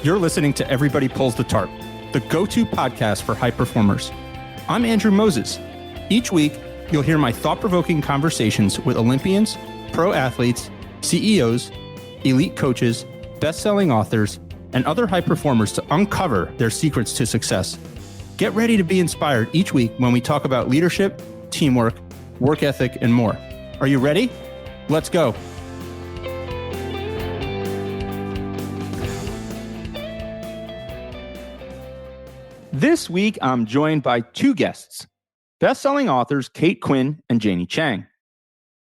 You're listening to Everybody Pulls the Tarp, the go-to podcast for high performers. I'm Andrew Moses. Each week, you'll hear my thought-provoking conversations with Olympians, pro athletes, CEOs, elite coaches, best-selling authors, and other high performers to uncover their secrets to success. Get ready to be inspired each week when we talk about leadership, teamwork, work ethic, and more. Are you ready? Let's go. This week, I'm joined by two guests, best-selling authors Kate Quinn and Janie Chang.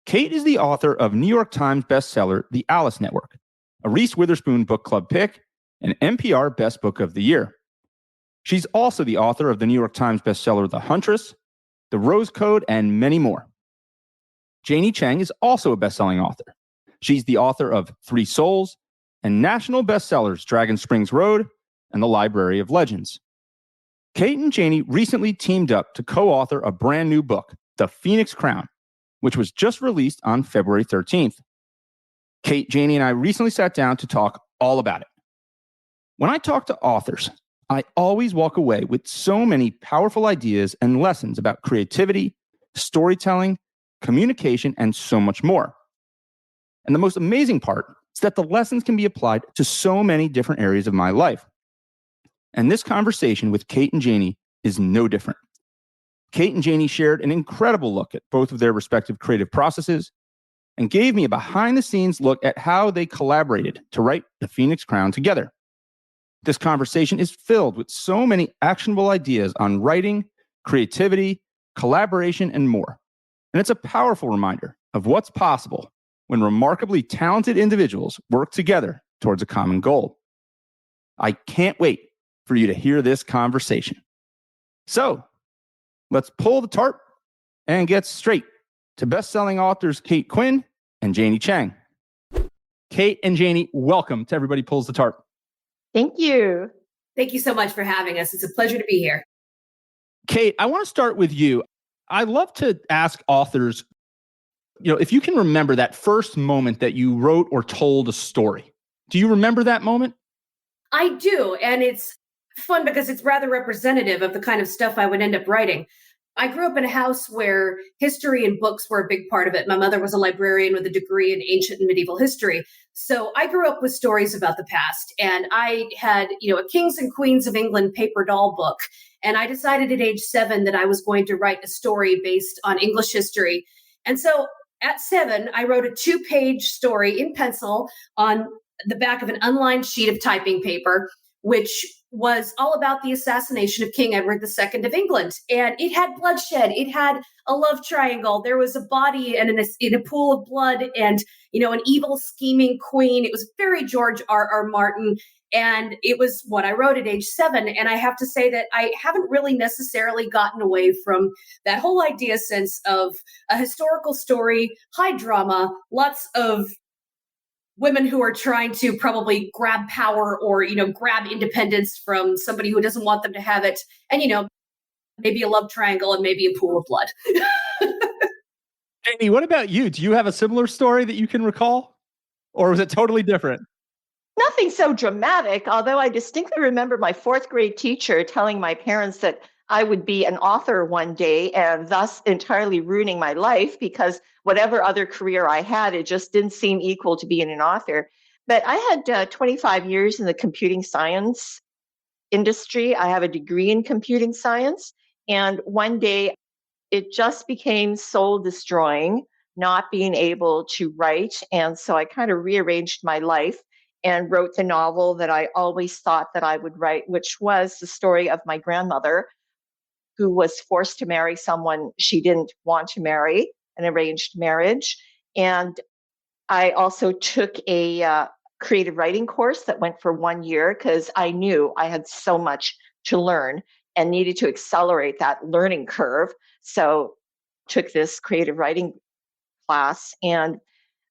Kate is the author of New York Times bestseller, The Alice Network, a Reese Witherspoon Book Club pick, and NPR Best Book of the Year. She's also the author of the New York Times bestseller, The Huntress, The Rose Code, and many more. Janie Chang is also a best-selling author. She's the author of Three Souls and national bestsellers, Dragon Springs Road and The Library of Legends. Kate and Janie recently teamed up to co-author a brand new book, The Phoenix Crown, which was just released on February 13th. Kate, Janie, and I recently sat down to talk all about it. When I talk to authors, I always walk away with so many powerful ideas and lessons about creativity, storytelling, communication, and so much more. And the most amazing part is that the lessons can be applied to so many different areas of my life. And this conversation with Kate and Janie is no different. Kate and Janie shared an incredible look at both of their respective creative processes and gave me a behind-the-scenes look at how they collaborated to write The Phoenix Crown together. This conversation is filled with so many actionable ideas on writing, creativity, collaboration, and more. And it's a powerful reminder of what's possible when remarkably talented individuals work together towards a common goal. I can't wait for you to hear this conversation. So let's pull the tarp and get straight to best-selling authors Kate Quinn and Janie Chang. Kate and Janie, welcome to Everybody Pulls the Tarp. Thank you. Thank you so much for having us. It's a pleasure to be here. Kate, I want to start with you. I love to ask authors, if you can remember that first moment that you wrote or told a story. Do you remember that moment? I do. And it's fun because it's rather representative of the kind of stuff I would end up writing. I grew up in a house where history and books were a big part of it. My mother was a librarian with a degree in ancient and medieval history. So I grew up with stories about the past. And I had, a Kings and Queens of England paper doll book. And I decided at age 7 that I was going to write a story based on English history. And so at 7, I wrote a 2-page story in pencil on the back of an unlined sheet of typing paper, which was all about the assassination of King Edward II of England. And it had bloodshed. It had a love triangle. There was a body and in a pool of blood and, an evil scheming queen. It was very George R.R. Martin. And it was what I wrote at age 7. And I have to say that I haven't really necessarily gotten away from that whole idea sense of a historical story, high drama, lots of women who are trying to probably grab power or, grab independence from somebody who doesn't want them to have it. And, maybe a love triangle and maybe a pool of blood. Janie, what about you? Do you have a similar story that you can recall? Or was it totally different? Nothing so dramatic, although I distinctly remember my 4th grade teacher telling my parents that I would be an author one day and thus entirely ruining my life because whatever other career I had, it just didn't seem equal to being an author. But I had 25 years in the computing science industry. I have a degree in computing science. And one day it just became soul destroying, not being able to write. And so I kind of rearranged my life and wrote the novel that I always thought that I would write, which was the story of my grandmother, who was forced to marry someone she didn't want to marry, an arranged marriage. And I also took a creative writing course that went for 1 year because I knew I had so much to learn and needed to accelerate that learning curve. So took this creative writing class, and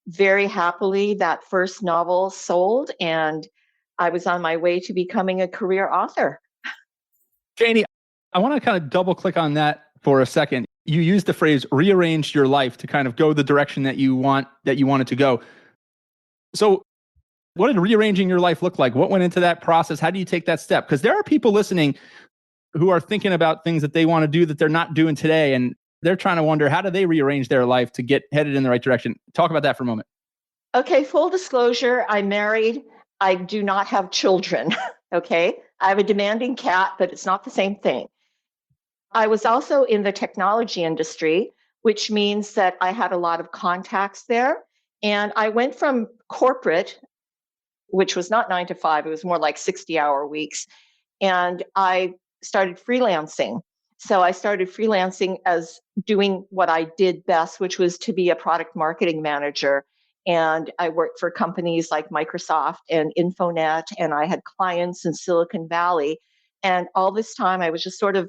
very happily that first novel sold and I was on my way to becoming a career author. Janie, I want to kind of double click on that for a second. You used the phrase rearranged your life to kind of go the direction that you wanted to go. So What did rearranging your life look like? What went into that process? How do you take that step? Because there are people listening who are thinking about things that they want to do that they're not doing today. And they're trying to wonder, how do they rearrange their life to get headed in the right direction? Talk about that for a moment. Okay, full disclosure, I'm married. I do not have children. Okay, I have a demanding cat, but it's not the same thing. I was also in the technology industry, which means that I had a lot of contacts there. And I went from corporate, which was not 9 to 5, it was more like 60-hour weeks. And I started freelancing. So I started freelancing as doing what I did best, which was to be a product marketing manager. And I worked for companies like Microsoft and Infonet, and I had clients in Silicon Valley. And all this time I was just sort of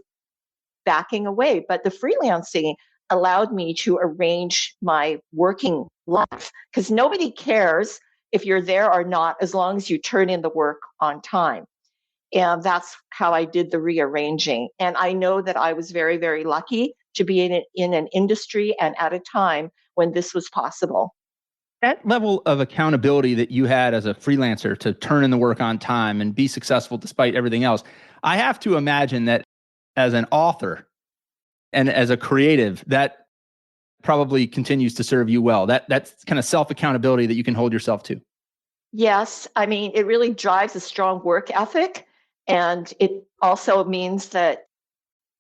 backing away. But the freelancing allowed me to arrange my working life because nobody cares if you're there or not, as long as you turn in the work on time. And that's how I did the rearranging. And I know that I was very, very lucky to be in an industry and at a time when this was possible. That level of accountability that you had as a freelancer to turn in the work on time and be successful despite everything else, I have to imagine that as an author and as a creative, that probably continues to serve you well. That's kind of self-accountability that you can hold yourself to. Yes, I mean, it really drives a strong work ethic. And it also means that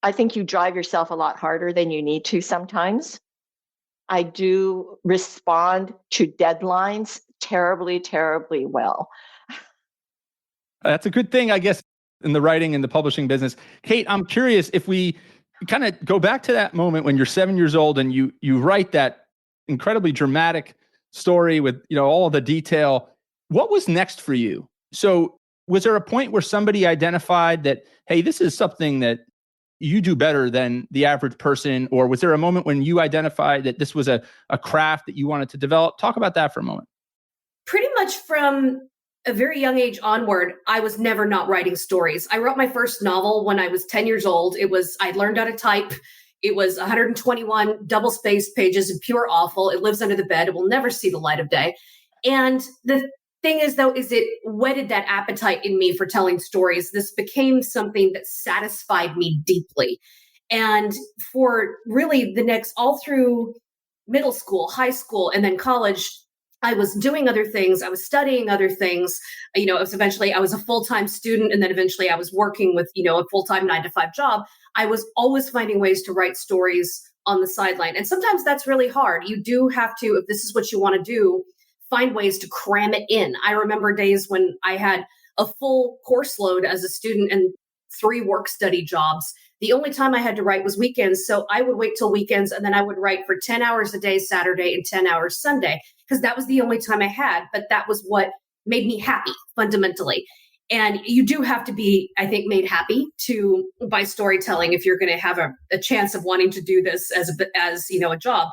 I think you drive yourself a lot harder than you need to sometimes. I do respond to deadlines terribly, terribly well. That's a good thing, I guess, in the writing and the publishing business. Kate, I'm curious if we kind of go back to that moment when you're 7 years old and you write that incredibly dramatic story with, all the detail. What was next for you? So was there a point where somebody identified that, hey, this is something that you do better than the average person? Or was there a moment when you identified that this was a craft that you wanted to develop? Talk about that for a moment. Pretty much from a very young age onward, I was never not writing stories. I wrote my first novel when I was 10 years old. I learned how to type. It was 121 double-spaced pages of pure awful. It lives under the bed. It will never see the light of day. And the thing is, though, is it whetted that appetite in me for telling stories. This became something that satisfied me deeply. And for really all through middle school, high school, and then college, I was doing other things. I was studying other things. I was a full-time student, and then eventually I was working with, a full-time 9 to 5 job. I was always finding ways to write stories on the sideline. And sometimes that's really hard. You do have to, if this is what you want to do, find ways to cram it in. I remember days when I had a full course load as a student and 3 work-study jobs. The only time I had to write was weekends. So I would wait till weekends, and then I would write for 10 hours a day Saturday and 10 hours Sunday, because that was the only time I had. But that was what made me happy fundamentally. And you do have to be, I think, made happy by storytelling if you're going to have a chance of wanting to do this as a job.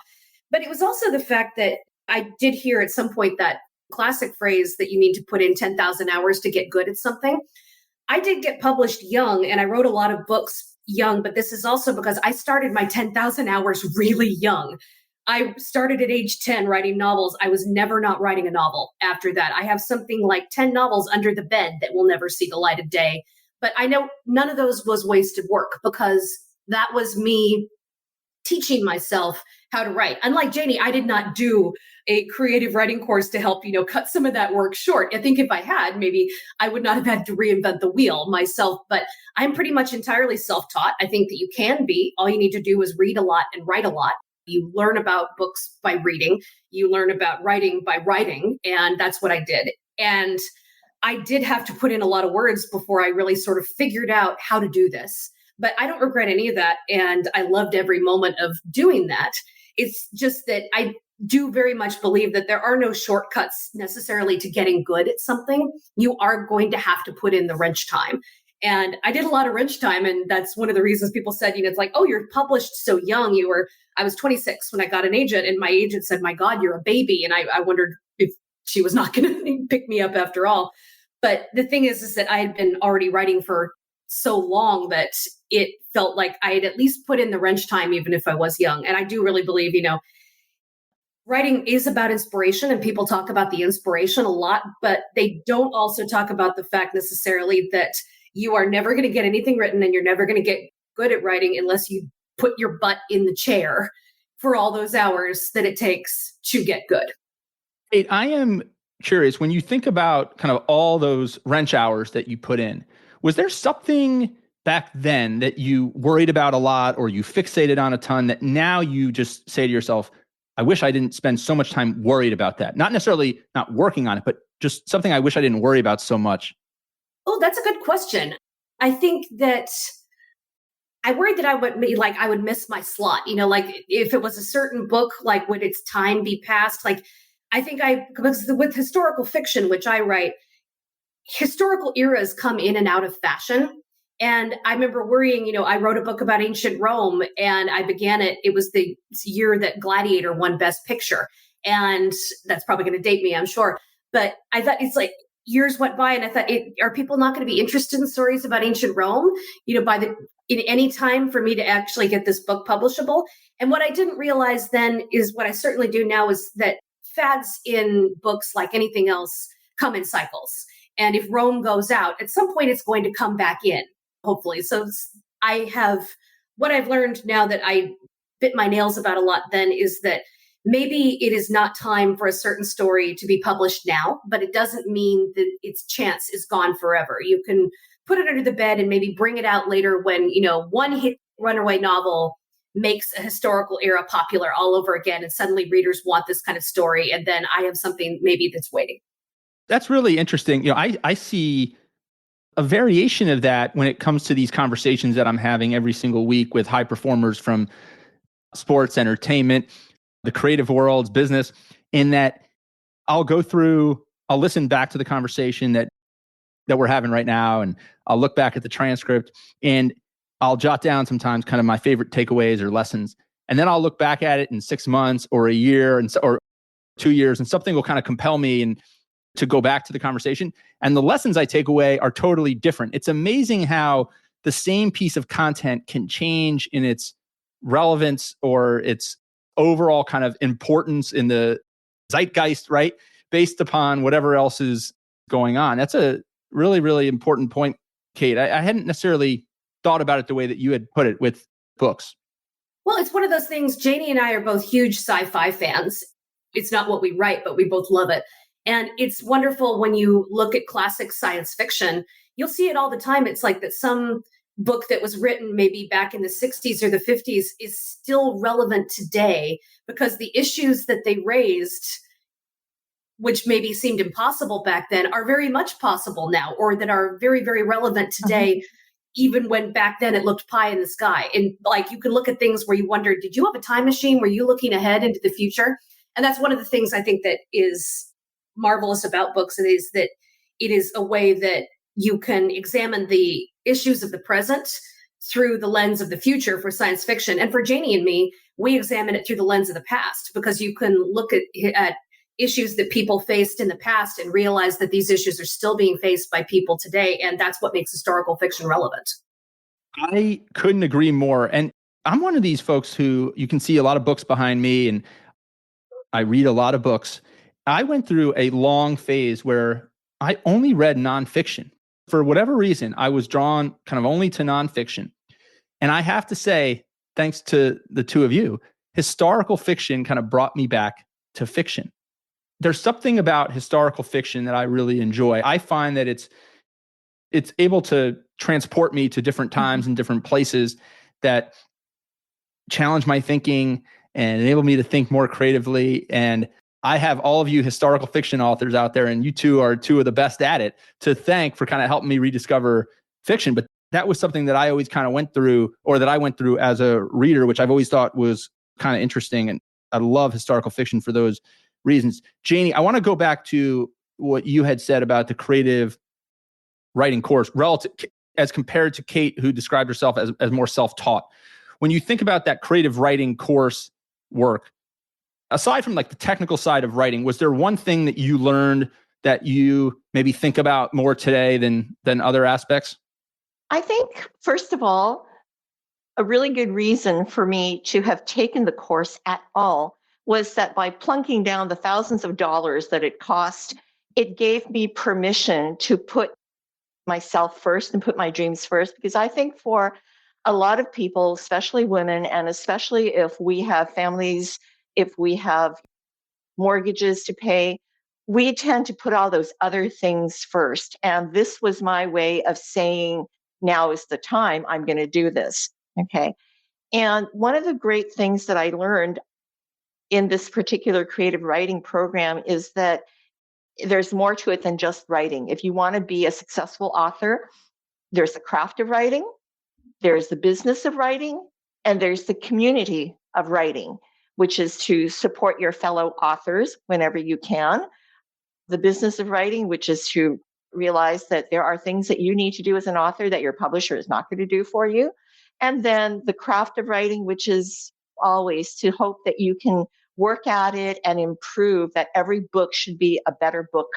But it was also the fact that I did hear at some point that classic phrase that you need to put in 10,000 hours to get good at something. I did get published young, and I wrote a lot of books young, but this is also because I started my 10,000 hours really young. I started at age 10 writing novels. I was never not writing a novel after that. I have something like 10 novels under the bed that will never see the light of day. But I know none of those was wasted work, because that was me teaching myself how to write. Unlike Janie, I did not do a creative writing course to help, cut some of that work short. I think if I had, maybe I would not have had to reinvent the wheel myself, but I'm pretty much entirely self-taught. I think that you can be. All you need to do is read a lot and write a lot. You learn about books by reading. You learn about writing by writing. And that's what I did. And I did have to put in a lot of words before I really sort of figured out how to do this. But I don't regret any of that. And I loved every moment of doing that. It's just that I do very much believe that there are no shortcuts necessarily to getting good at something. You are going to have to put in the wrench time. And I did a lot of wrench time. And that's one of the reasons people said, it's like, oh, you're published so young. I was 26 when I got an agent, and my agent said, my God, you're a baby. And I wondered if she was not going to pick me up after all. But the thing is that I had been already writing for so long that it felt like I had at least put in the wrench time, even if I was young. And I do really believe, Writing is about inspiration, and people talk about the inspiration a lot, but they don't also talk about the fact necessarily that you are never going to get anything written and you're never going to get good at writing unless you put your butt in the chair for all those hours that it takes to get good. Kate, I am curious, when you think about kind of all those wrench hours that you put in, was there something back then that you worried about a lot or you fixated on a ton that now you just say to yourself, I wish I didn't spend so much time worried about that? Not necessarily not working on it, but just something I wish I didn't worry about so much. Oh, that's a good question. I think that I worried that I would miss my slot. Like if it was a certain book, like would its time be passed? Like because with historical fiction, which I write, historical eras come in and out of fashion. And I remember worrying, I wrote a book about ancient Rome and I began it. It was the year that Gladiator won Best Picture. And that's probably going to date me, I'm sure. But I thought it's like years went by and I thought, are people not going to be interested in stories about ancient Rome, in any time for me to actually get this book publishable? And what I didn't realize then is what I certainly do now is that fads in books, like anything else, come in cycles. And if Rome goes out, at some point it's going to come back in, hopefully. So what I've learned now that I bit my nails about a lot then is that maybe it is not time for a certain story to be published now, but it doesn't mean that its chance is gone forever. You can put it under the bed and maybe bring it out later when, one hit runaway novel makes a historical era popular all over again. And suddenly readers want this kind of story. And then I have something maybe that's waiting. That's really interesting. I see a variation of that when it comes to these conversations that I'm having every single week with high performers from sports, entertainment, the creative worlds, business, in that I'll listen back to the conversation that we're having right now, and I'll look back at the transcript and I'll jot down sometimes kind of my favorite takeaways or lessons. And then I'll look back at it in 6 months or a year or 2 years, and something will kind of compel me to go back to the conversation. And the lessons I take away are totally different. It's amazing how the same piece of content can change in its relevance or its overall kind of importance in the zeitgeist, right? Based upon whatever else is going on. That's a really, really important point, Kate. I hadn't necessarily thought about it the way that you had put it with books. Well, it's one of those things. Janie and I are both huge sci-fi fans. It's not what we write, but we both love it. And it's wonderful when you look at classic science fiction, you'll see it all the time. It's like that some book that was written maybe back in the 60s or the 50s is still relevant today because the issues that they raised, which maybe seemed impossible back then, are very much possible now, or that are very, very relevant today, even when back then it looked pie in the sky. And like you can look at things where you wonder, did you have a time machine? Were you looking ahead into the future? And that's one of the things I think that is marvelous about books, is that it is a way that you can examine the issues of the present through the lens of the future for science fiction. And for Janie and me, we examine it through the lens of the past, because you can look at issues that people faced in the past and realize that these issues are still being faced by people today. And that's what makes historical fiction relevant. I couldn't agree more. And I'm one of these folks who, you can see a lot of books behind me, and I read a lot of books. I went through a long phase where I only read nonfiction. For whatever reason, I was drawn kind of only to nonfiction. And I have to say, thanks to the two of you, historical fiction kind of brought me back to fiction. There's something about historical fiction that I really enjoy. I find that it's able to transport me to different times and different places that challenge my thinking and enable me to think more creatively. And I have all of you historical fiction authors out there, and you two are two of the best at it, to thank for kind of helping me rediscover fiction. But that was something that I always kind of went through, or that I went through as a reader, which I've always thought was kind of interesting. And I love historical fiction for those reasons. Janie, I want to go back to what you had said about the creative writing course relative as compared to Kate, who described herself as more self-taught. When you think about that creative writing course work, aside from like the technical side of writing, was there one thing that you learned that you maybe think about more today than other aspects? I think, first of all, a really good reason for me to have taken the course at all was that by plunking down the thousands of dollars that it cost, it gave me permission to put myself first and put my dreams first. Because I think for a lot of people, especially women, and especially if we have families, if we have mortgages to pay, we tend to put all those other things first. And this was my way of saying, now is the time, I'm going to do this. Okay. And one of the great things that I learned in this particular creative writing program is that there's more to it than just writing. If you want to be a successful author, there's the craft of writing, there's the business of writing, and there's the community of writing, which is to support your fellow authors whenever you can. The business of writing, which is to realize that there are things that you need to do as an author that your publisher is not going to do for you. And then the craft of writing, which is always to hope that you can work at it and improve, that every book should be a better book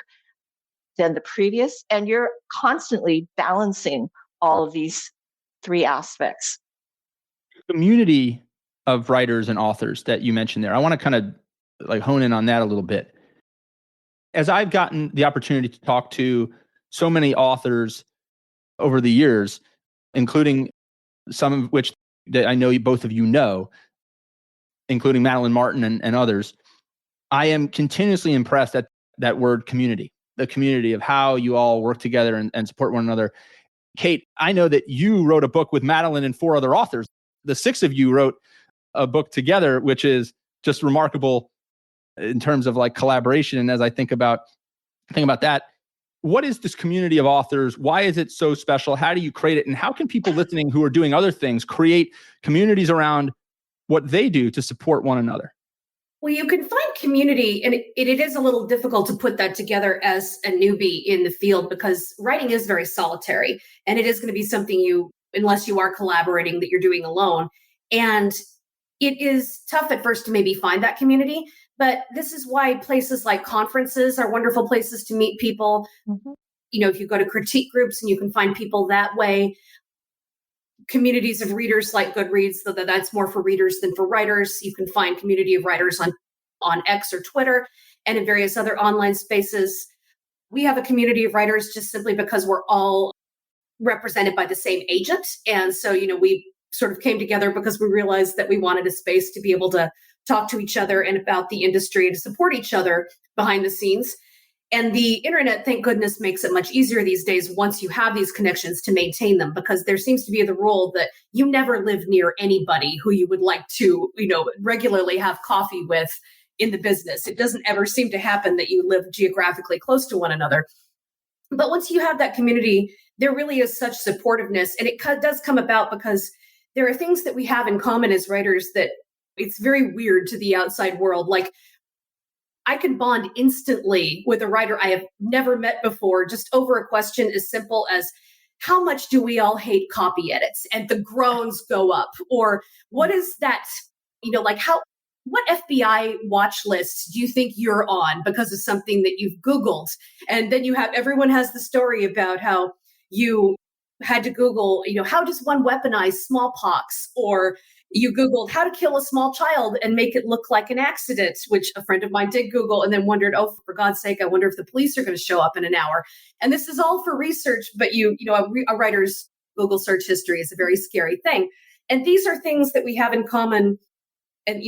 than the previous. And you're constantly balancing all of these three aspects. Community of writers and authors that you mentioned there, I want to kind of like hone in on that a little bit. As I've gotten the opportunity to talk to so many authors over the years, including some of which that I know both of you know, including Madeline Martin and others, I am continuously impressed at that word community, the community of how you all work together and support one another. Kate, I know that you wrote a book with Madeline and 4 other authors. The 6 of you wrote a book together, which is just remarkable in terms of like collaboration. And as I think about that, what is this community of authors? Why is it so special? How do you create it? And how can people listening who are doing other things create communities around what they do to support one another? Well, you can find community, and it is a little difficult to put that together as a newbie in the field because writing is very solitary, and it is going to be something unless you are collaborating, that you're doing alone. And it is tough at first to maybe find that community, but this is why places like conferences are wonderful places to meet people. Mm-hmm. If you go to critique groups and you can find people that way. Communities of readers like Goodreads, so that's more for readers than for writers. You can find community of writers on X or Twitter and in various other online spaces. We have a community of writers just simply because we're all represented by the same agent. And so, we sort of came together because we realized that we wanted a space to be able to talk to each other and about the industry and to support each other behind the scenes. And the internet, thank goodness, makes it much easier these days once you have these connections to maintain them, because there seems to be the rule that you never live near anybody who you would like to, regularly have coffee with in the business. It doesn't ever seem to happen that you live geographically close to one another. But once you have that community, there really is such supportiveness. And it does come about because there are things that we have in common as writers that it's very weird to the outside world. Like, I can bond instantly with a writer I have never met before, just over a question as simple as, how much do we all hate copy edits? And the groans go up. Or what is that, what FBI watch lists do you think you're on because of something that you've Googled? And then everyone has the story about how you had to Google, how does one weaponize smallpox? Or you Googled how to kill a small child and make it look like an accident, which a friend of mine did Google and then wondered, oh, for God's sake, I wonder if the police are going to show up in an hour. And this is all for research, but a writer's Google search history is a very scary thing. And these are things that we have in common. And,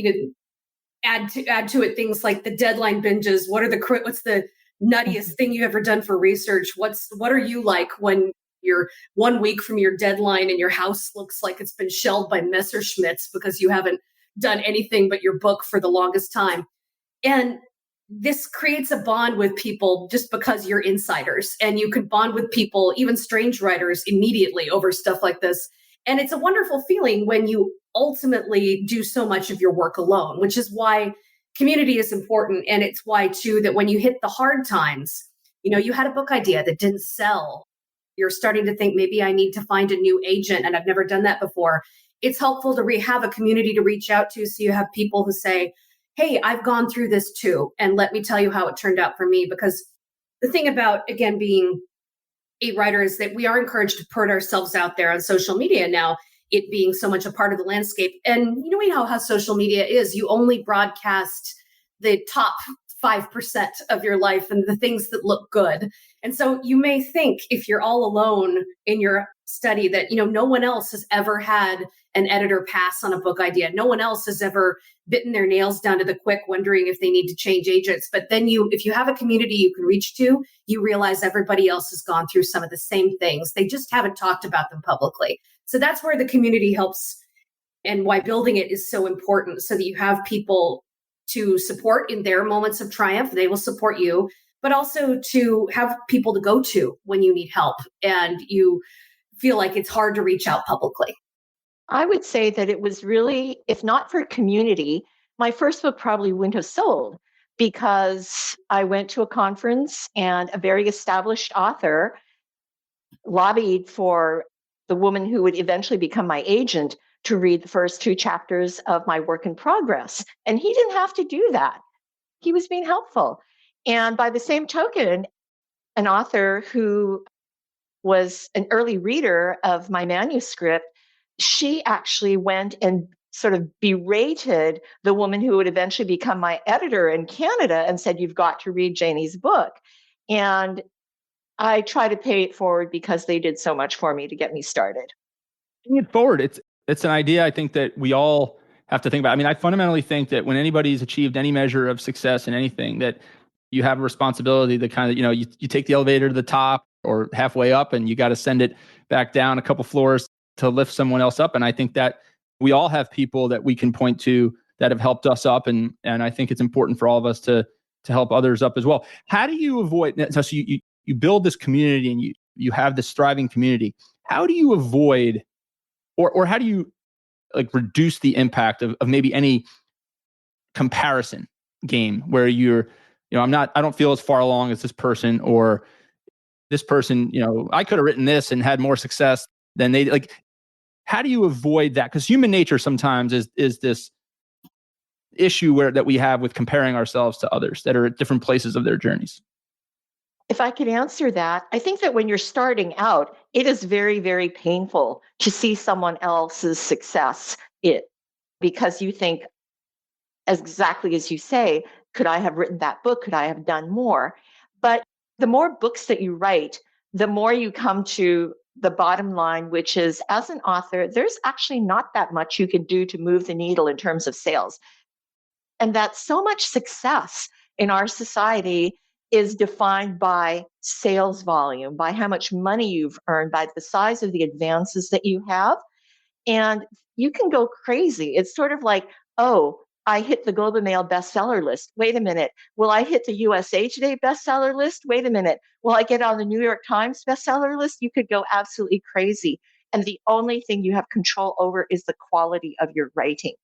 add to it things like the deadline binges. What's the nuttiest thing you've ever done for research? What are you like when you're 1 week from your deadline and your house looks like it's been shelled by Messerschmitts because you haven't done anything but your book for the longest time? And this creates a bond with people just because you're insiders, and you can bond with people, even strange writers, immediately over stuff like this. And it's a wonderful feeling when you ultimately do so much of your work alone, which is why community is important. And it's why, too, that when you hit the hard times, you had a book idea that didn't sell. You're starting to think, maybe I need to find a new agent, and I've never done that before. It's helpful to have a community to reach out to, so you have people who say, hey, I've gone through this too, and let me tell you how it turned out for me. Because the thing about, again, being a writer is that we are encouraged to put ourselves out there on social media now it being so much a part of the landscape. And we know how social media is. You only broadcast the top 5% of your life and the things that look good. And so you may think, if you're all alone in your study, that no one else has ever had an editor pass on a book idea. No one else has ever bitten their nails down to the quick wondering if they need to change agents. But then if you have a community you can reach to, you realize everybody else has gone through some of the same things. They just haven't talked about them publicly. So that's where the community helps, and why building it is so important, so that you have people to support in their moments of triumph. They will support you, but also to have people to go to when you need help and you feel like it's hard to reach out publicly. I would say that it was really, if not for community, my first book probably wouldn't have sold, because I went to a conference and a very established author lobbied for the woman who would eventually become my agent to read the first 2 chapters of my work in progress. And he didn't have to do that. He was being helpful. And by the same token, an author who was an early reader of my manuscript, she actually went and sort of berated the woman who would eventually become my editor in Canada and said, "You've got to read Janie's book." And I try to pay it forward because they did so much for me to get me started. Paying it forward, it's an idea I think that we all have to think about. I mean, I fundamentally think that when anybody's achieved any measure of success in anything, that you have a responsibility to kind of, you take the elevator to the top or halfway up, and you got to send it back down a couple floors to lift someone else up. And I think that we all have people that we can point to that have helped us up. And I think it's important for all of us to help others up as well. How do you avoid, so you build this community and you have this thriving community. How do you avoid, or how do you reduce the impact of maybe any comparison game where you're, I don't feel as far along as this person, or this person, I could have written this and had more success than they. How do you avoid that? Because human nature sometimes is this issue that we have with comparing ourselves to others that are at different places of their journeys. If I could answer that, I think that when you're starting out, it is very, very painful to see someone else's success, because you think, exactly as you say, could I have written that book? Could I have done more? But the more books that you write, the more you come to the bottom line, which is, as an author, there's actually not that much you can do to move the needle in terms of sales. And that so much success in our society is defined by sales volume, by how much money you've earned, by the size of the advances that you have. And you can go crazy. It's sort of like, oh, I hit the Globe and Mail bestseller list. Wait a minute. Will I hit the USA Today bestseller list? Wait a minute. Will I get on the New York Times bestseller list? You could go absolutely crazy. And the only thing you have control over is the quality of your writing.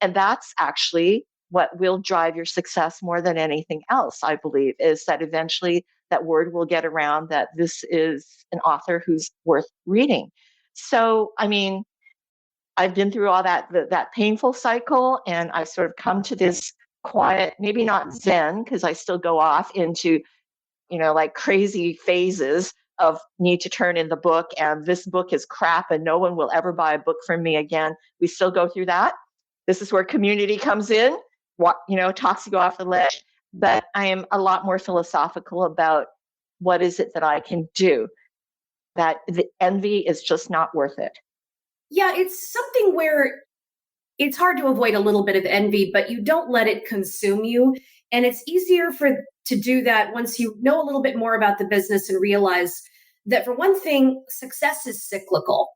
And that's actually what will drive your success more than anything else, I believe, is that eventually that word will get around that this is an author who's worth reading. So, I mean, I've been through all that painful cycle, and I've sort of come to this quiet, maybe not Zen, because I still go off into, crazy phases of need to turn in the book, and this book is crap and no one will ever buy a book from me again. We still go through that. This is where community comes in, talks you go off the ledge. But I am a lot more philosophical about what is it that I can do, that the envy is just not worth it. Yeah, it's something where it's hard to avoid a little bit of envy, but you don't let it consume you. And it's easier to do that once you know a little bit more about the business and realize that, for one thing, success is cyclical.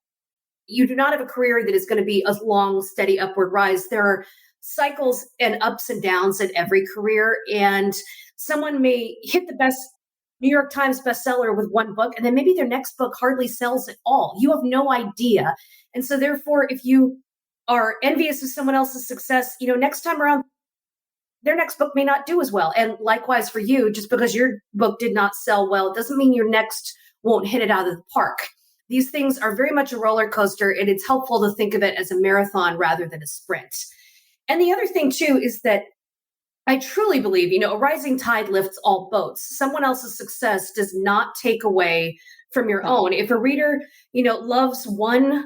You do not have a career that is going to be a long, steady upward rise. There are cycles and ups and downs in every career. And someone may hit the best New York Times bestseller with one book, and then maybe their next book hardly sells at all. You have no idea. And so therefore, if you are envious of someone else's success, next time around, their next book may not do as well. And likewise for you, just because your book did not sell well, doesn't mean your next won't hit it out of the park. These things are very much a roller coaster, and it's helpful to think of it as a marathon rather than a sprint. And the other thing too is that I truly believe, a rising tide lifts all boats. Someone else's success does not take away from your own. If a reader, loves one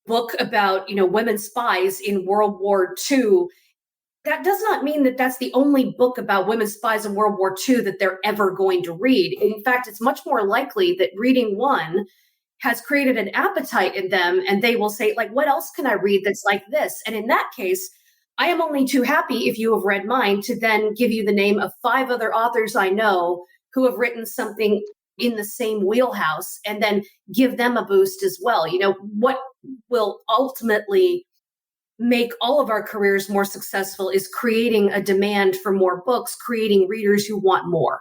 book about, women spies in World War II, that does not mean that that's the only book about women spies in World War II that they're ever going to read. In fact, it's much more likely that reading one has created an appetite in them, and they will say, like, what else can I read that's like this? And in that case, I am only too happy, if you have read mine, to then give you the name of 5 other authors I know who have written something in the same wheelhouse, and then give them a boost as well. What will ultimately make all of our careers more successful is creating a demand for more books, creating readers who want more.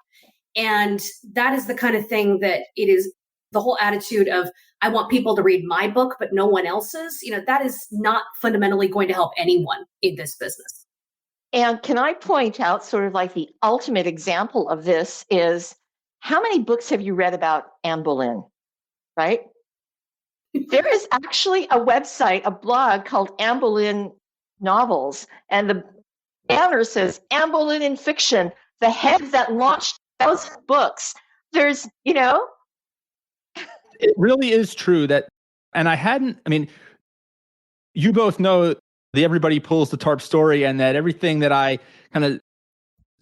And that is the kind of thing that it is. The whole attitude of, I want people to read my book, but no one else's, that is not fundamentally going to help anyone in this business. And can I point out sort of like the ultimate example of this is, how many books have you read about Anne Boleyn, right? There is actually a website, a blog called Anne Boleyn Novels, and the banner says Anne Boleyn in fiction, the head that launched 1,000 books. There's, It really is true that, and you both know the everybody pulls the tarp story, and that everything that I kind of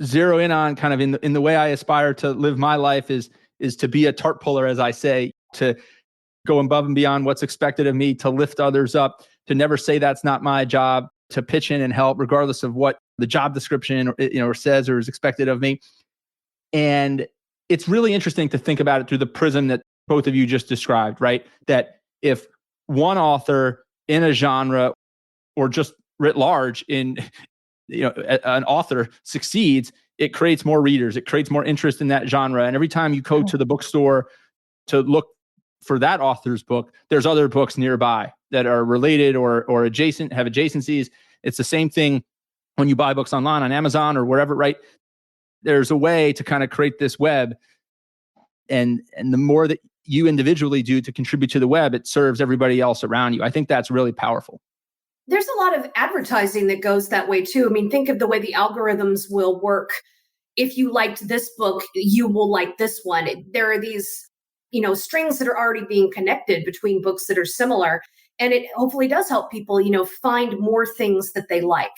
zero in on kind of in the way I aspire to live my life is to be a tarp puller, as I say, to go above and beyond what's expected of me, to lift others up, to never say that's not my job, to pitch in and help regardless of what the job description or says or is expected of me. And it's really interesting to think about it through the prism that both of you just described, right? That if one author in a genre, or just writ large in, an author succeeds, it creates more readers, it creates more interest in that genre. And every time you go to the bookstore to look for that author's book, there's other books nearby that are related or adjacent, have adjacencies. It's the same thing when you buy books online on Amazon or wherever, right? There's a way to kind of create this web. And the more that you individually do to contribute to the web, it serves everybody else around you. I think that's really powerful. There's a lot of advertising that goes that way too. I mean, think of the way the algorithms will work. If you liked this book, you will like this one. There are these, strings that are already being connected between books that are similar. And it hopefully does help people, find more things that they like.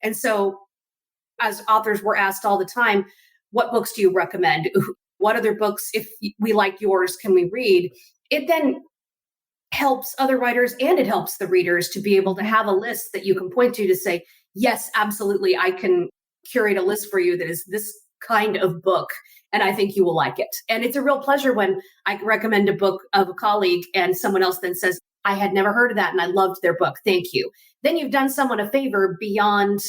And so as authors, we're asked all the time, what books do you recommend? What other books, if we like yours, can we read? It then helps other writers, and it helps the readers to be able to have a list that you can point to say, yes, absolutely, I can curate a list for you that is this kind of book, and I think you will like it. And it's a real pleasure when I recommend a book of a colleague and someone else then says, I had never heard of that and I loved their book. Thank you. Then you've done someone a favor beyond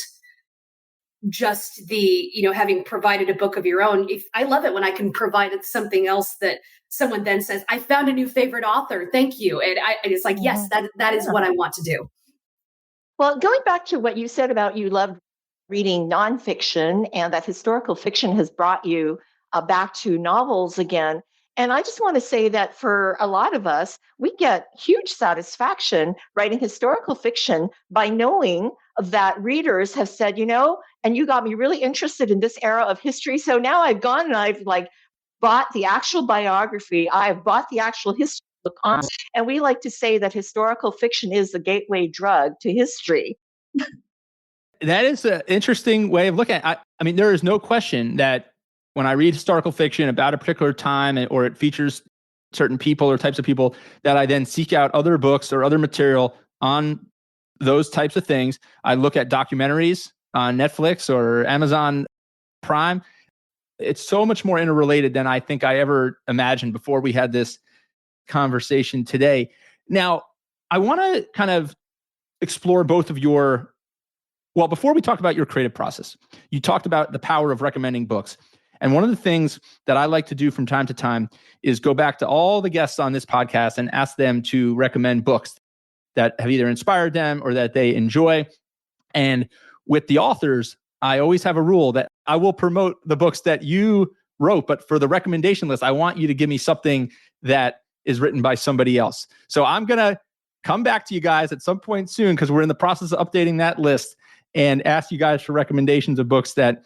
just the, having provided a book of your own. If I love it when I can provide something else that someone then says, I found a new favorite author. Thank you. And it's like, yes, that is what I want to do. Well, going back to what you said about you loved reading nonfiction, and that historical fiction has brought you back to novels again. And I just want to say that for a lot of us, we get huge satisfaction writing historical fiction by knowing that readers have said, and you got me really interested in this era of history. So now I've gone and I've bought the actual biography. I've bought the actual history book on. And we like to say that historical fiction is the gateway drug to history. That is an interesting way of looking at it. I mean, there is no question that when I read historical fiction about a particular time, or it features certain people or types of people, that I then seek out other books or other material on those types of things. I look at documentaries on Netflix or Amazon Prime. It's so much more interrelated than I think I ever imagined before we had this conversation today. Now, I want to kind of explore both of your, well, before we talk about your creative process, you talked about the power of recommending books. And one of the things that I like to do from time to time is go back to all the guests on this podcast and ask them to recommend books that have either inspired them or that they enjoy. And with the authors, I always have a rule that I will promote the books that you wrote, but for the recommendation list, I want you to give me something that is written by somebody else. So I'm going to come back to you guys at some point soon, because we're in the process of updating that list, and ask you guys for recommendations of books that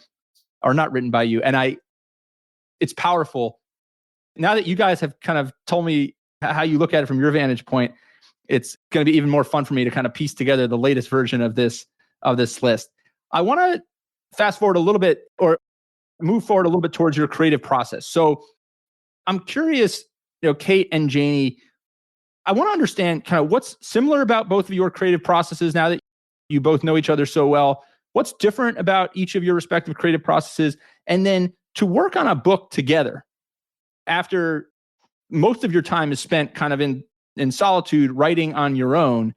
are not written by you. And it's powerful. Now that you guys have kind of told me how you look at it from your vantage point, it's going to be even more fun for me to kind of piece together the latest version of this list. I want to fast forward a little bit, or move forward a little bit towards your creative process. So I'm curious, Kate and Janie, I want to understand kind of what's similar about both of your creative processes now that you both know each other so well. What's different about each of your respective creative processes? And then to work on a book together after most of your time is spent kind of in solitude writing on your own,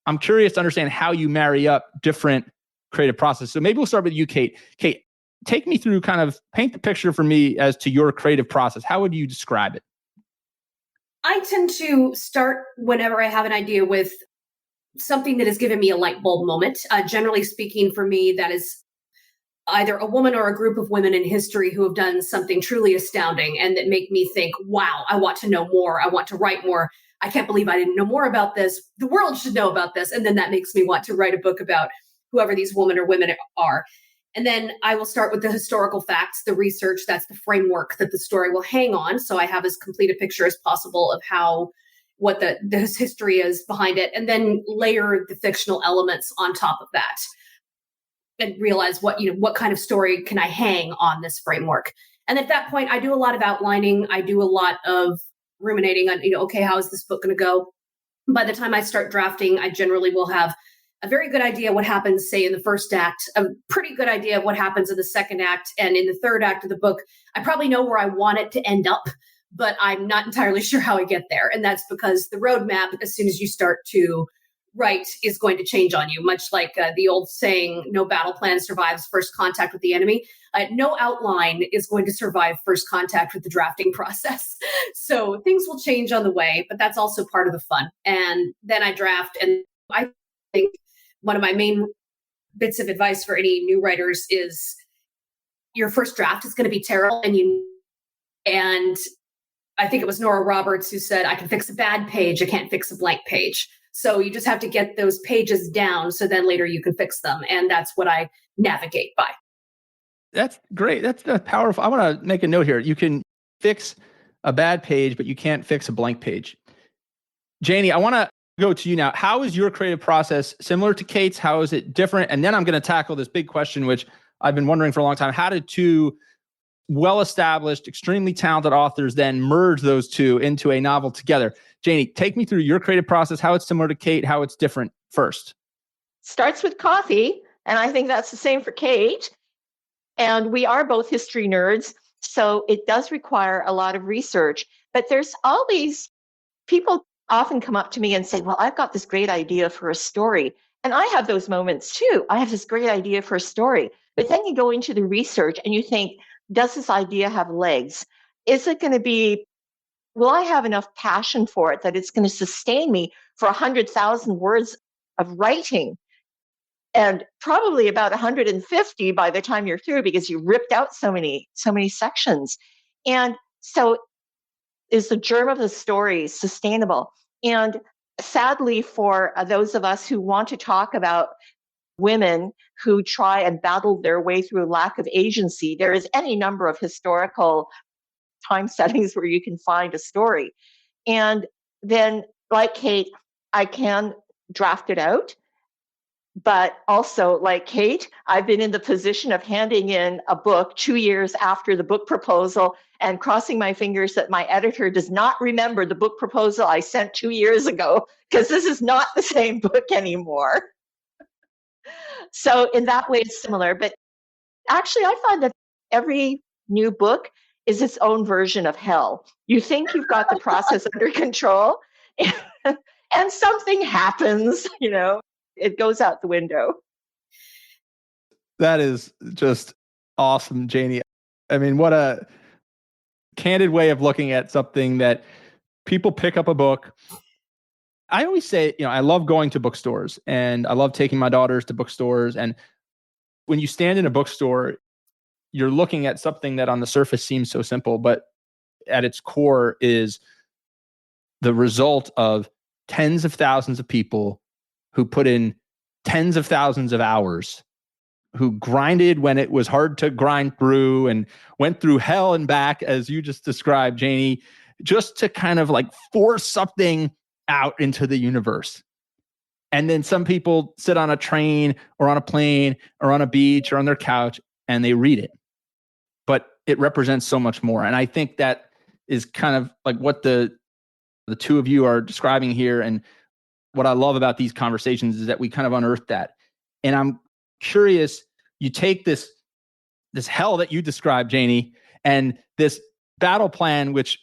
I'm curious to understand how you marry up different creative processes. So maybe we'll start with you, Kate. Kate, take me through, kind of paint the picture for me as to your creative process. How would you describe it? I tend to start whenever I have an idea with something that has given me a light bulb moment. Generally speaking, for me, that is either a woman or a group of women in history who have done something truly astounding and that make me think, wow, I want to know more. I want to write more. I can't believe I didn't know more about this. The world should know about this. And then that makes me want to write a book about whoever these women or women are. And then I will start with the historical facts, the research. That's the framework that the story will hang on. So I have as complete a picture as possible of what the history is behind it, and then layer the fictional elements on top of that and realize what kind of story can I hang on this framework. And at that point, I do a lot of outlining. I do a lot of ruminating on, okay, how is this book going to go? By the time I start drafting, I generally will have a very good idea what happens, say, in the first act, a pretty good idea of what happens in the second act. And in the third act of the book, I probably know where I want it to end up, but I'm not entirely sure how I get there. And that's because the roadmap, as soon as you start to write, is going to change on you, much like the old saying, no battle plan survives first contact with the enemy. No outline is going to survive first contact with the drafting process. So things will change on the way, but that's also part of the fun. And then I draft, and I think one of my main bits of advice for any new writers is your first draft is going to be terrible. And I think it was Nora Roberts who said, I can fix a bad page, I can't fix a blank page. So you just have to get those pages down so then later you can fix them. And that's what I navigate by. That's great. That's powerful. I want to make a note here. You can fix a bad page, but you can't fix a blank page. Janie, I want to go to you now. How is your creative process similar to Kate's? How is it different? And then I'm going to tackle this big question, which I've been wondering for a long time. How did two well-established, extremely talented authors then merge those two into a novel together? Janie, take me through your creative process, how it's similar to Kate, how it's different first. Starts with coffee, and I think that's the same for Kate. And we are both history nerds, so it does require a lot of research. But there's all these people often come up to me and say, well, I've got this great idea for a story. And I have those moments too. I have this great idea for a story. But then you go into the research and you think, does this idea have legs? Is it going to be, will I have enough passion for it that it's going to sustain me for 100,000 words of writing? And probably about 150 by the time you're through, because you ripped out so many sections. And so is the germ of the story sustainable? And sadly, for those of us who want to talk about women who try and battle their way through lack of agency, there is any number of historical time settings where you can find a story. And then, like Kate, I can draft it out. But also, like Kate, I've been in the position of handing in a book 2 years after the book proposal and crossing my fingers that my editor does not remember the book proposal I sent 2 years ago, because this is not the same book anymore. So in that way, it's similar. But actually, I find that every new book is its own version of hell. You think you've got the process under control, and something happens, it goes out the window. That is just awesome, Janie. I mean, what a candid way of looking at something that people pick up a book. I always say, I love going to bookstores and I love taking my daughters to bookstores. And when you stand in a bookstore, you're looking at something that on the surface seems so simple, but at its core is the result of tens of thousands of people who put in tens of thousands of hours, who grinded when it was hard to grind through and went through hell and back, as you just described, Janie, just to kind of like force something out into the universe. And then some people sit on a train or on a plane or on a beach or on their couch and they read it. But it represents so much more. And I think that is kind of like what the two of you are describing here. And what I love about these conversations is that we kind of unearth that. And I'm curious, you take this hell that you described, Janie, and this battle plan, which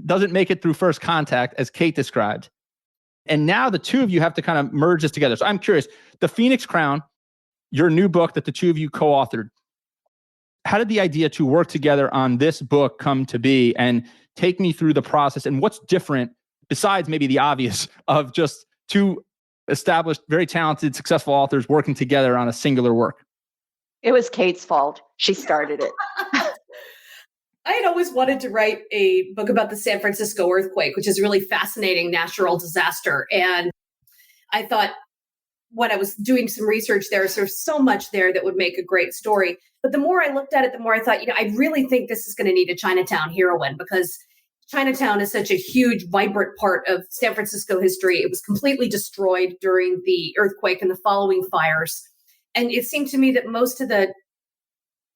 doesn't make it through first contact, as Kate described. And now the two of you have to kind of merge this together. So I'm curious, The Phoenix Crown, your new book that the two of you co-authored, how did the idea to work together on this book come to be? And take me through the process and what's different besides maybe the obvious of just two established, very talented, successful authors working together on a singular work? It was Kate's fault. She started it. I had always wanted to write a book about the San Francisco earthquake, which is a really fascinating natural disaster. And I thought when I was doing some research there's so much there that would make a great story. But the more I looked at it, the more I thought, I really think this is going to need a Chinatown heroine, because Chinatown is such a huge, vibrant part of San Francisco history. It was completely destroyed during the earthquake and the following fires. And it seemed to me that most of the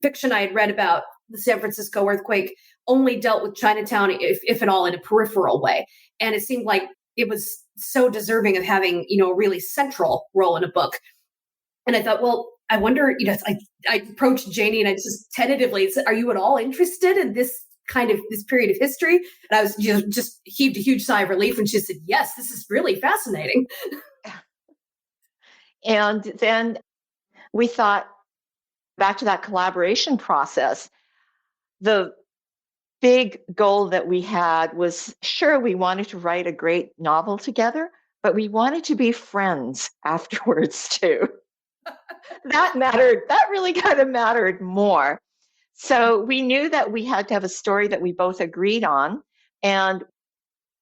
fiction I had read about the San Francisco earthquake only dealt with Chinatown, if at all, in a peripheral way. And it seemed like it was so deserving of having, a really central role in a book. And I thought, well, I wonder, I approached Janie and I just tentatively said, are you at all interested in this period of history? And I was just heaved a huge sigh of relief. And she said, yes, this is really fascinating. And then we thought back to that collaboration process. The big goal that we had was, sure, we wanted to write a great novel together, but we wanted to be friends afterwards too. That mattered. That really kind of mattered more. So we knew that we had to have a story that we both agreed on. And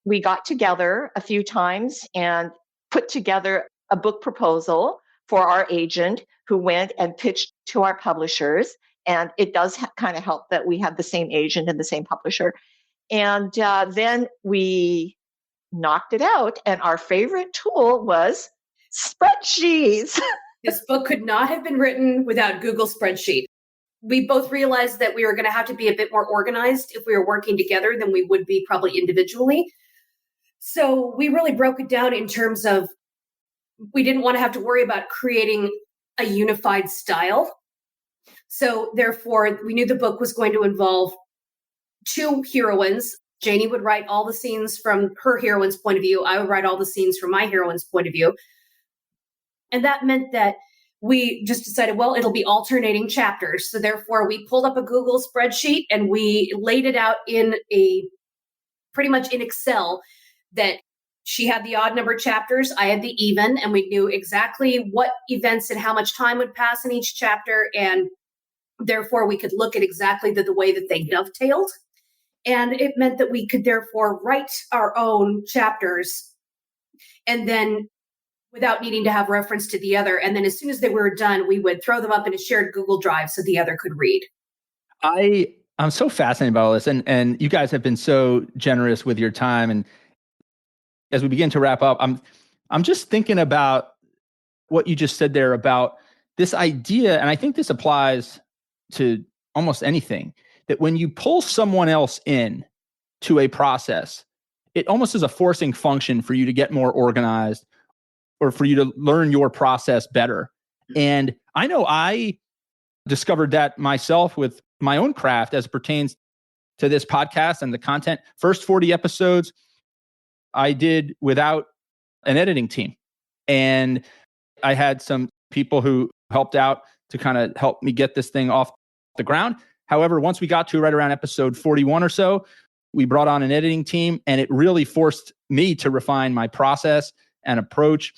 we got together a few times and put together a book proposal for our agent, who went and pitched to our publishers. And it does kind of help that we have the same agent and the same publisher. And then we knocked it out. And our favorite tool was spreadsheets. This book could not have been written without Google Spreadsheet. We both realized that we were going to have to be a bit more organized if we were working together than we would be probably individually. So we really broke it down in terms of, we didn't want to have to worry about creating a unified style. So therefore, we knew the book was going to involve two heroines. Janie would write all the scenes from her heroine's point of view. I would write all the scenes from my heroine's point of view. And that meant that we just decided, well, it'll be alternating chapters. So therefore, we pulled up a Google spreadsheet and we laid it out in pretty much in Excel, that she had the odd number chapters, I had the even, and we knew exactly what events and how much time would pass in each chapter. And therefore, we could look at exactly the way that they dovetailed. And it meant that we could therefore write our own chapters, and then without needing to have reference to the other. And then as soon as they were done, we would throw them up in a shared Google Drive so the other could read. I'm so fascinated by all this. And you guys have been so generous with your time. And as we begin to wrap up, I'm just thinking about what you just said there about this idea, and I think this applies to almost anything, that when you pull someone else in to a process, it almost is a forcing function for you to get more organized or for you to learn your process better. And I know I discovered that myself with my own craft as it pertains to this podcast and the content. First 40 episodes, I did without an editing team. And I had some people who helped out to kind of help me get this thing off the ground. However, once we got to right around episode 41 or so, we brought on an editing team, and it really forced me to refine my process and approach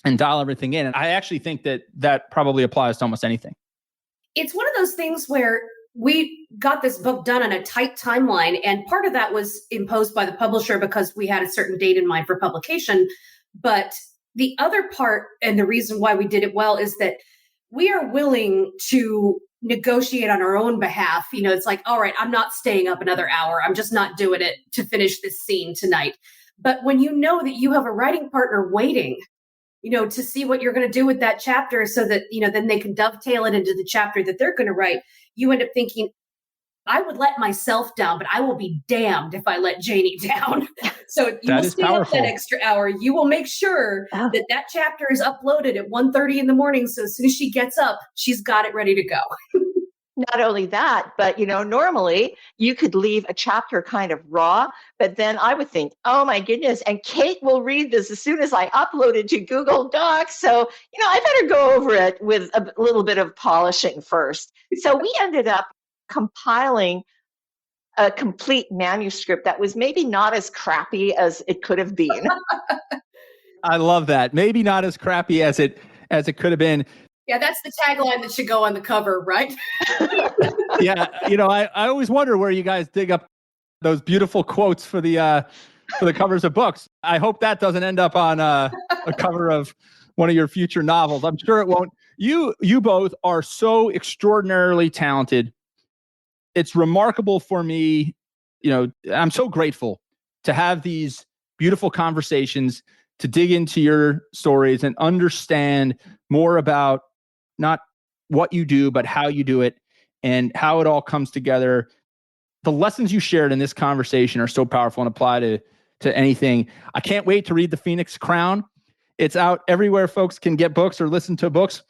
and dial everything in. And I actually think that probably applies to almost anything. It's one of those things where we got this book done on a tight timeline, and part of that was imposed by the publisher because we had a certain date in mind for publication. But the other part, and the reason why we did it well, is that we are willing to negotiate on our own behalf. It's like, all right, I'm not staying up another hour. I'm just not doing it to finish this scene tonight. But when you know that you have a writing partner waiting, to see what you're going to do with that chapter so that, then they can dovetail it into the chapter that they're going to write, you end up thinking, I would let myself down, but I will be damned if I let Janie down. So you will stay up that extra hour. You will make sure that chapter is uploaded at 1:30 in the morning. So as soon as she gets up, she's got it ready to go. Not only that, but normally you could leave a chapter kind of raw, but then I would think, oh my goodness, and Kate will read this as soon as I upload it to Google Docs. So, I better go over it with a little bit of polishing first. So we ended up compiling a complete manuscript that was maybe not as crappy as it could have been. I love that. Maybe not as crappy as it could have been. Yeah, that's the tagline that should go on the cover, right? Yeah, I always wonder where you guys dig up those beautiful quotes for the covers of books. I hope that doesn't end up on a cover of one of your future novels. I'm sure it won't. You both are so extraordinarily talented. It's remarkable for me. I'm so grateful to have these beautiful conversations, to dig into your stories and understand more about not what you do, but how you do it and how it all comes together. The lessons you shared in this conversation are so powerful and apply to anything. I can't wait to read The Phoenix Crown. It's out everywhere folks can get books or listen to books.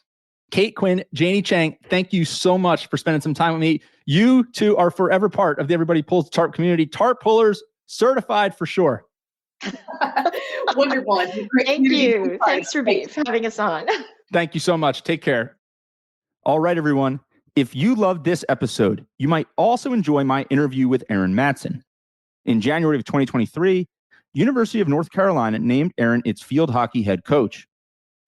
Kate Quinn, Janie Chang, thank you so much for spending some time with me. You two are forever part of the Everybody Pulls the Tarp community. Tarp pullers certified for sure. Wonderful. Thank you. Thanks for having us on. Thank you so much. Take care. All right, everyone. If you loved this episode, you might also enjoy my interview with Erin Matson. In January of 2023, University of North Carolina named Erin its field hockey head coach.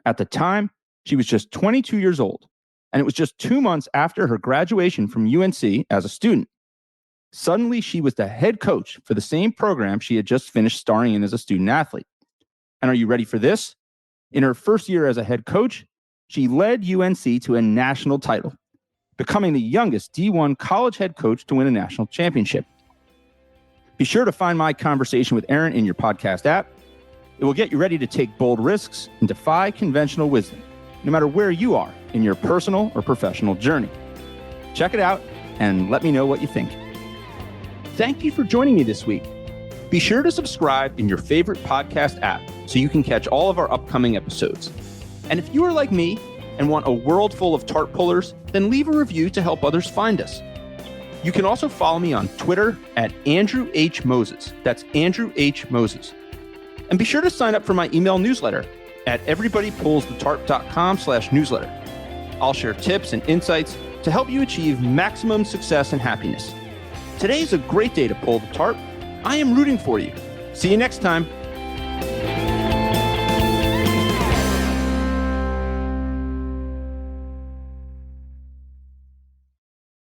At the time, she was just 22 years old, and it was just 2 months after her graduation from UNC as a student. Suddenly, she was the head coach for the same program she had just finished starring in as a student athlete. And are you ready for this? In her first year as a head coach, she led UNC to a national title, becoming the youngest D1 college head coach to win a national championship. Be sure to find my conversation with Erin in your podcast app. It will get you ready to take bold risks and defy conventional wisdom, no matter where you are in your personal or professional journey. Check it out and let me know what you think. Thank you for joining me this week. Be sure to subscribe in your favorite podcast app so you can catch all of our upcoming episodes. And if you are like me and want a world full of tarp pullers, then leave a review to help others find us. You can also follow me on Twitter at Andrew H. Moses. That's Andrew H. Moses. And be sure to sign up for my email newsletter at everybodypullsthetarp.com/newsletter. I'll share tips and insights to help you achieve maximum success and happiness. Today is a great day to pull the tarp. I am rooting for you. See you next time.